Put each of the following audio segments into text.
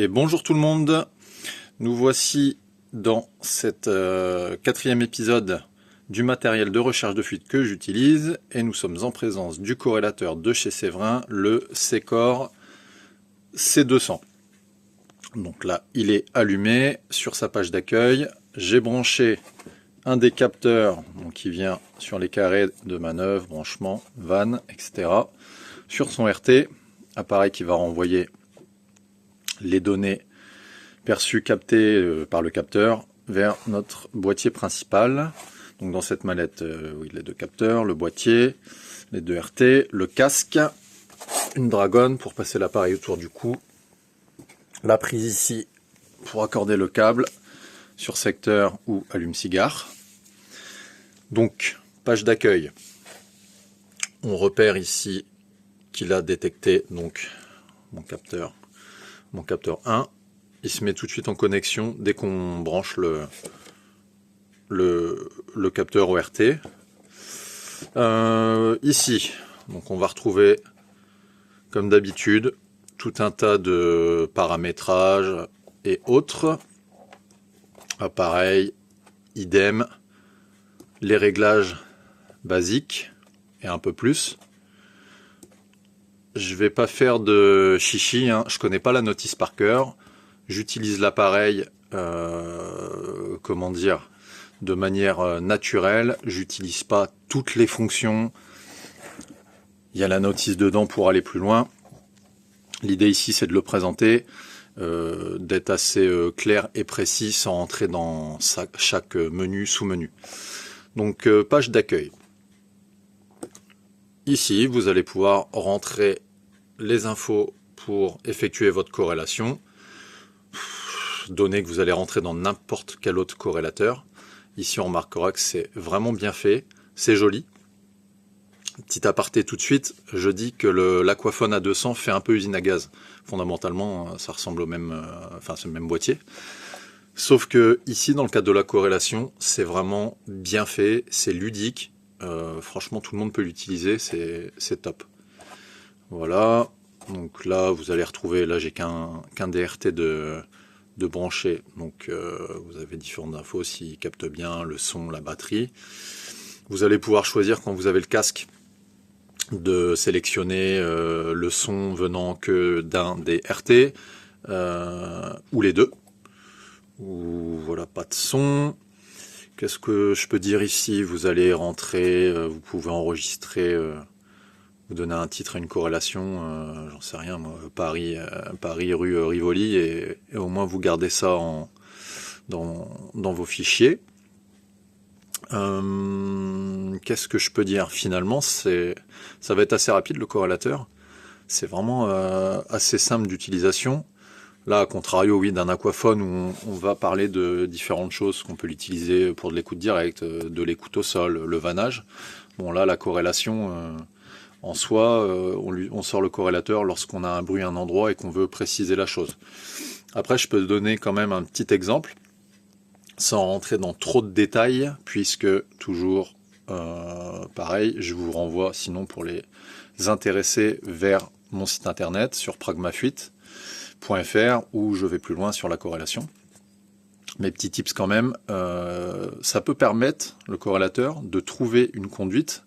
Et bonjour tout le monde, nous voici dans cet quatrième épisode du matériel de recherche de fuite que j'utilise et nous sommes en présence du corrélateur de chez Séverin, le Secor C200. Donc là, il est allumé sur sa page d'accueil. J'ai branché un des capteurs donc qui vient sur les carrés de manœuvre, branchement, vanne, etc. sur son RT, appareil qui va renvoyer les données perçues captées par le capteur vers notre boîtier principal. Donc dans cette mallette, oui, les deux capteurs, le boîtier, les deux RT, le casque, une dragonne pour passer l'appareil autour du cou, la prise ici pour accorder le câble sur secteur ou allume-cigare. Donc, page d'accueil, on repère ici qu'il a détecté donc mon capteur 1. Il se met tout de suite en connexion dès qu'on branche le capteur au RT. Ici, donc on va retrouver, comme d'habitude, tout un tas de paramétrages et autres. Pareil, idem, les réglages basiques et un peu plus. Je vais pas faire de chichi, hein. Je connais pas la notice par cœur. J'utilise l'appareil, comment dire, de manière naturelle. J'utilise pas toutes les fonctions. Il y a la notice dedans pour aller plus loin. L'idée ici, c'est de le présenter, d'être assez clair et précis sans rentrer dans chaque menu, sous-menu. Donc, page d'accueil. Ici, vous allez pouvoir rentrer les infos pour effectuer votre corrélation. Données que vous allez rentrer dans n'importe quel autre corrélateur. Ici, on remarquera que c'est vraiment bien fait. C'est joli. Petit aparté tout de suite, je dis que l'Aquaphone A200 fait un peu usine à gaz. Fondamentalement, ça ressemble au même, c'est le même boîtier. Sauf que ici, dans le cadre de la corrélation, c'est vraiment bien fait, c'est ludique. Franchement, tout le monde peut l'utiliser, c'est top. Voilà. Donc là, vous allez retrouver, là j'ai qu'un DRT de brancher. Donc vous avez différentes infos s'il capte bien le son, la batterie. Vous allez pouvoir choisir quand vous avez le casque de sélectionner le son venant que d'un des RT ou les deux. Ou voilà, pas de son. Qu'est-ce que je peux dire ici? Vous allez rentrer, vous pouvez enregistrer, vous donner un titre à une corrélation, j'en sais rien, moi, Paris rue Rivoli, et au moins vous gardez ça dans vos fichiers. Qu'est-ce que je peux dire? Finalement, ça va être assez rapide le corrélateur. C'est vraiment assez simple d'utilisation. Là, à contrario, oui, d'un aquaphone où on va parler de différentes choses, qu'on peut l'utiliser pour de l'écoute directe, de l'écoute au sol, le vannage. Bon, là, la corrélation, en soi, on sort le corrélateur lorsqu'on a un bruit à un endroit et qu'on veut préciser la chose. Après, je peux donner quand même un petit exemple, sans rentrer dans trop de détails, puisque toujours, pareil, je vous renvoie, sinon pour les intéressés, vers mon site internet sur pragmafuite.fr où je vais plus loin sur la corrélation. Mes petits tips quand même, ça peut permettre, le corrélateur, de trouver une conduite.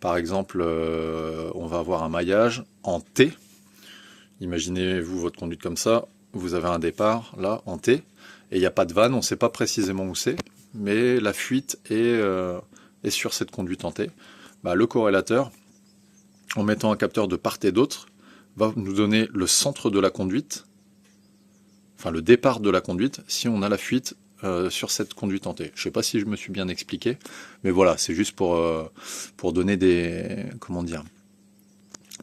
Par exemple, on va avoir un maillage en T. Imaginez-vous votre conduite comme ça, vous avez un départ là en T, et il n'y a pas de vanne, on ne sait pas précisément où c'est, mais la fuite est sur cette conduite en T. Bah, le corrélateur, en mettant un capteur de part et d'autre, va nous donner le centre de la conduite, enfin le départ de la conduite, si on a la fuite sur cette conduite en T. Je ne sais pas si je me suis bien expliqué, mais voilà, c'est juste pour donner des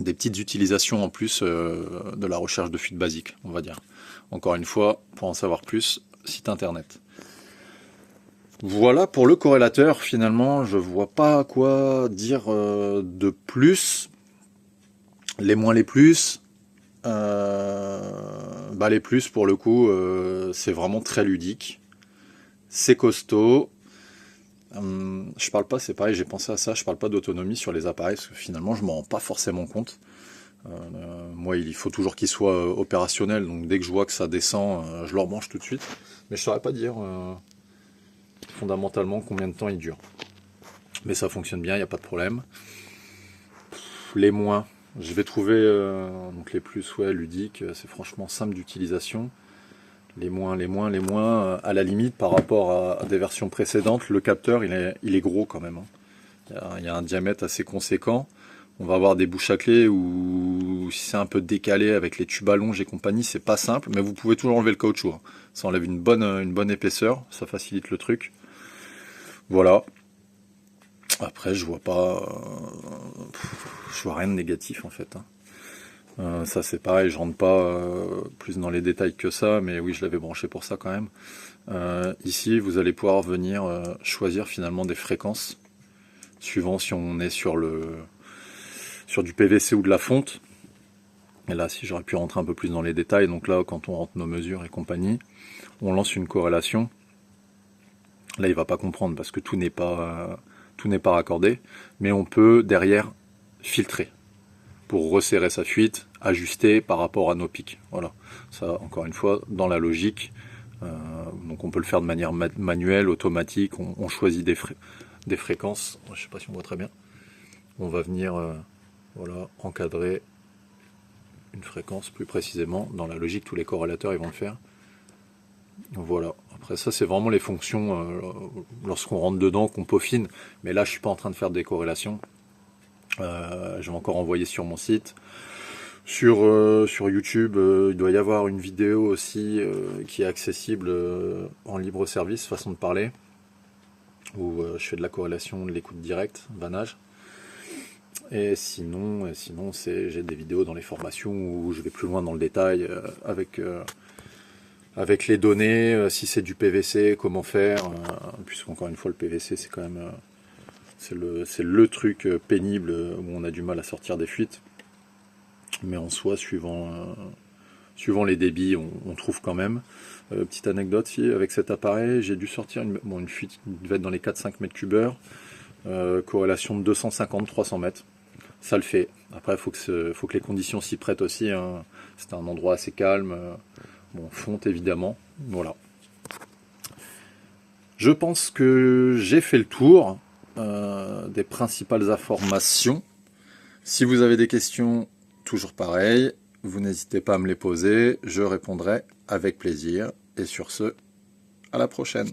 petites utilisations en plus de la recherche de fuite basique, on va dire. Encore une fois, pour en savoir plus, site internet. Voilà pour le corrélateur, finalement, je vois pas quoi dire de plus. Les moins les plus, les plus pour le coup, c'est vraiment très ludique. C'est costaud. Je parle pas, c'est pareil, j'ai pensé à ça, je parle pas d'autonomie sur les appareils, parce que finalement je m'en rends pas forcément compte. Moi, il faut toujours qu'il soit opérationnel, donc dès que je vois que ça descend, je le rebranche tout de suite. Mais je ne saurais pas dire fondamentalement combien de temps il dure. Mais ça fonctionne bien, il n'y a pas de problème. Les moins, je vais trouver donc les plus ludiques, c'est franchement simple d'utilisation. Les moins, à la limite par rapport à des versions précédentes, le capteur il est gros quand même. Il y a un diamètre assez conséquent. On va avoir des bouches à clé où si c'est un peu décalé avec les tubes à longe et compagnie, c'est pas simple, mais vous pouvez toujours enlever le caoutchouc. Ça enlève une bonne épaisseur, ça facilite le truc. Voilà. Après, je vois rien de négatif en fait. Ça c'est pareil, je rentre pas plus dans les détails que ça, mais oui, je l'avais branché pour ça quand même. Ici, vous allez pouvoir venir choisir finalement des fréquences, suivant si on est sur du PVC ou de la fonte. Et là, si j'aurais pu rentrer un peu plus dans les détails, donc là, quand on rentre nos mesures et compagnie, on lance une corrélation. Là, il va pas comprendre parce que tout n'est pas raccordé, mais on peut derrière filtrer pour resserrer sa fuite, ajuster par rapport à nos pics. Voilà, ça encore une fois dans la logique. Donc on peut le faire de manière manuelle, automatique. On choisit des fréquences. Je sais pas si on voit très bien. On va venir voilà, encadrer une fréquence plus précisément. Dans la logique, tous les corrélateurs ils vont le faire. Voilà. Après ça, c'est vraiment les fonctions lorsqu'on rentre dedans, qu'on peaufine. Mais là, je suis pas en train de faire des corrélations. Je vais encore envoyer sur mon site. Sur YouTube, il doit y avoir une vidéo aussi qui est accessible en libre service, façon de parler, où je fais de la corrélation, de l'écoute directe, vannage. Et sinon j'ai des vidéos dans les formations où je vais plus loin dans le détail avec les données, si c'est du PVC, comment faire, puisqu'encore une fois le PVC c'est quand même c'est le truc pénible où on a du mal à sortir des fuites. Mais en soi, suivant les débits, on trouve quand même. Petite anecdote, si avec cet appareil, j'ai dû sortir une fuite qui devait être dans les 4-5 mètres cubeurs, corrélation de 250-300 mètres. Ça le fait. Après, il faut que les conditions s'y prêtent aussi. Hein. C'est un endroit assez calme. Fonte évidemment. Voilà. Je pense que j'ai fait le tour des principales informations. Si vous avez des questions, toujours pareil, vous n'hésitez pas à me les poser, je répondrai avec plaisir. Et sur ce, à la prochaine.